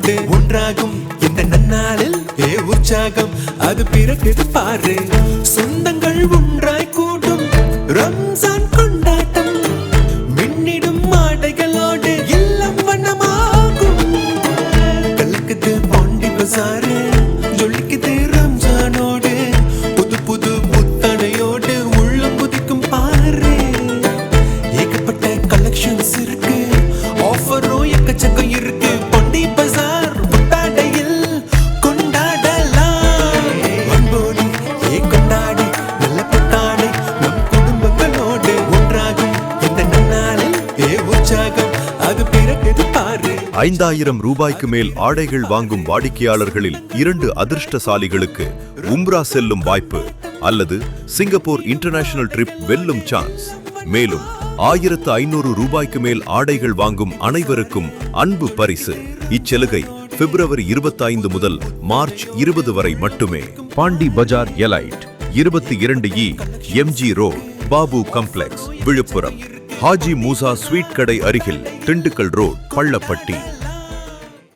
மக்களோடு ஒன்றாகும் இந்த நன்னாளில் உற்சாகம் அது பிறகு பாரு. சொந்தங்கள் ஒன்றாய் கூடும் ரம்ஜான் கொண்டாட்டம், மின்னிடும் ஆடைகளோடு இல்லம் வண்ணமாகும். கலக்குது பாண்டி பசாரு, ஜொலிக்குது ரம்ஜானோடு, புது புது புத்தனையோடு உள்ளம் புதிக்கும் பாரு. ஏகப்பட்ட கலெக்ஷன்ஸ் இருக்கு, ஆஃபரும் எக்கச்சக்கம் இருக்கு. பாண்டி பசார் புத்தாடையில் கொண்டாடலாம். அன்போடு கொண்டாடி நல்ல புத்தாடை நம் குடும்பங்களோடு ஒன்றாகும் இந்த நன்னாளில் உற்சாகம் அது பிறகு பாரு. 5000 ரூபாய்க்கு மேல் ஆடைகள் வாங்கும் வாடிக்கையாளர்களில் 2 அதிர்ஷ்டசாலிகளுக்கு உம்ரா செல்லும் வாய்ப்பு அல்லது சிங்கப்பூர் இன்டர்நேஷனல் ட்ரிப் வெல்லும் சான்ஸ். மேலும் 1500 ரூபாய்க்கு மேல் ஆடைகள் வாங்கும் அனைவருக்கும் அன்பு பரிசு. இச்சலுகை பிப்ரவரி 25 முதல் மார்ச் 20 வரை மட்டுமே. Pondy Bazaar elite 22E MG road, Babu complex, Villupuram. Haji Moosa sweet கடை அருகில், திண்டுக்கல் ரோட், பள்ளப்பட்டி.